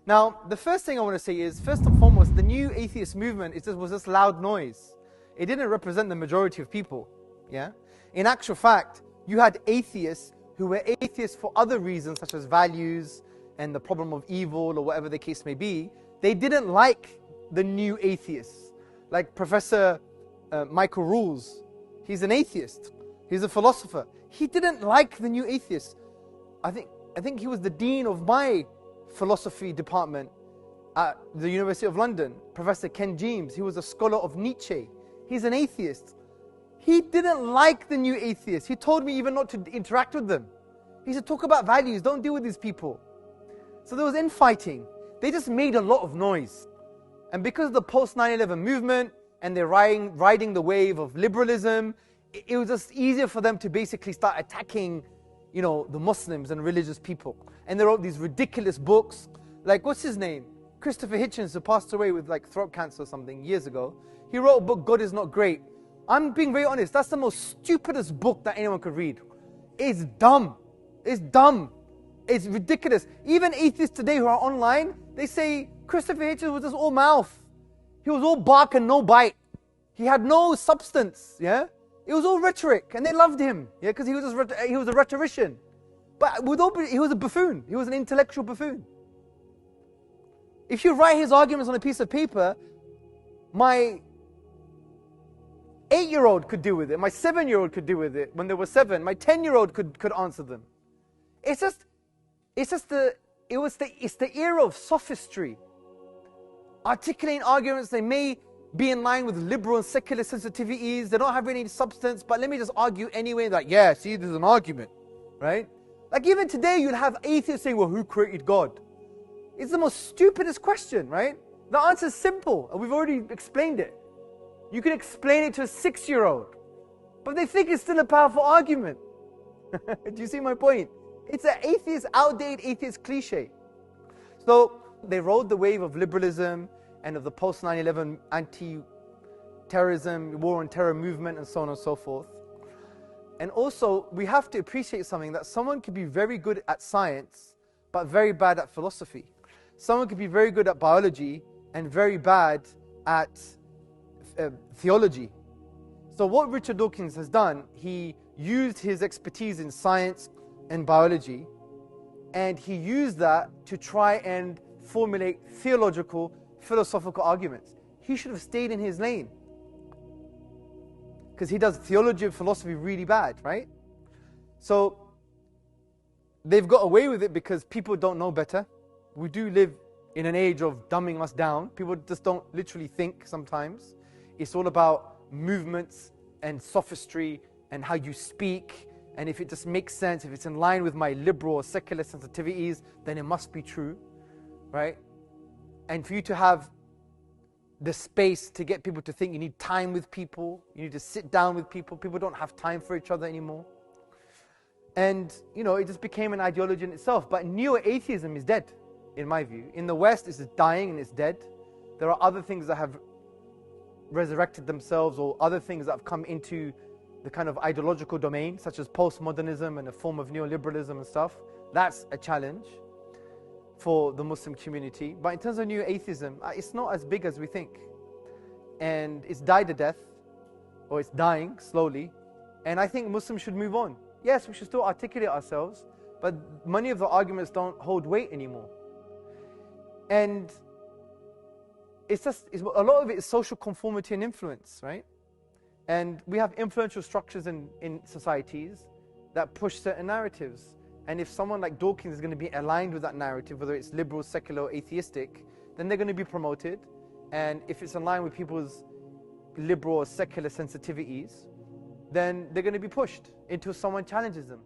Now, the first thing I want to say is, first and foremost, the new atheist movement was just loud noise. It didn't represent the majority of people. Yeah. In actual fact, you had atheists who were atheists for other reasons, such as values and the problem of evil or whatever the case may be. They didn't like the new atheists. Like Professor Michael Rules, he's an atheist. He's a philosopher. He didn't like the new atheists. I think he was the dean of my philosophy department at the University of London, Professor Ken James. He was a scholar of Nietzsche. He's an atheist. He didn't like the new atheists. He told me even not to interact with them. He said, talk about values, don't deal with these people. So there was infighting. They just made a lot of noise. And because of the post 9/11 movement, and they're riding the wave of liberalism, it was just easier for them to basically start attacking, the Muslims and religious people. And they wrote these ridiculous books, like, what's his name? Christopher Hitchens, who passed away with like throat cancer or something years ago. He wrote a book, God is Not Great. I'm being very honest, that's the most stupidest book that anyone could read. It's dumb. It's dumb. It's ridiculous. Even atheists today who are online, they say Christopher Hitchens was just all mouth. He was all bark and no bite. He had no substance, yeah? It was all rhetoric, and they loved him, yeah, because he was a rhetorician. But he was a buffoon. He was an intellectual buffoon. If you write his arguments on a piece of paper, my 8-year-old could deal with it. My 7-year-old could deal with it when they were 7. My 10-year-old could answer them. It's the era of sophistry. Articulating arguments, they may be in line with liberal and secular sensitivities. They don't have any substance, but let me just argue anyway. Like, yeah, see, there's an argument, right? Like even today, you'll have atheists saying, well, who created God? It's the most stupidest question, right? The answer is simple, and we've already explained it. You can explain it to a 6-year-old, but they think it's still a powerful argument. Do you see my point? It's an outdated atheist cliche. So they rode the wave of liberalism and of the post 9/11 anti-terrorism, war on terror movement, and so on and so forth. And also, we have to appreciate something, that someone could be very good at science, but very bad at philosophy. Someone could be very good at biology and very bad at theology. So what Richard Dawkins has done, he used his expertise in science and biology, and he used that to try and formulate theological, philosophical arguments. He should have stayed in his lane, because he does theology and philosophy really bad, right? So they've got away with it because people don't know better. We do live in an age of dumbing us down. People just don't literally think sometimes. It's all about movements and sophistry and how you speak. And if it just makes sense, if it's in line with my liberal or secular sensitivities, then it must be true, right? And for you to have the space to get people to think, you need time with people, you need to sit down with people. People don't have time for each other anymore. And, it just became an ideology in itself. But neo-atheism is dead, in my view. In the West, it's dying and it's dead. There are other things that have resurrected themselves, or other things that have come into the kind of ideological domain, such as postmodernism and a form of neoliberalism and stuff. That's a challenge for the Muslim community. But in terms of neo-atheism, it's not as big as we think. And it's died a death, or it's dying slowly. And I think Muslims should move on. Yes, we should still articulate ourselves, but many of the arguments don't hold weight anymore. And a lot of it is social conformity and influence, right? And we have influential structures in societies that push certain narratives. And if someone like Dawkins is going to be aligned with that narrative, whether it's liberal, secular, or atheistic, then they're going to be promoted. And if it's in line with people's liberal or secular sensitivities, then they're going to be pushed until someone challenges them.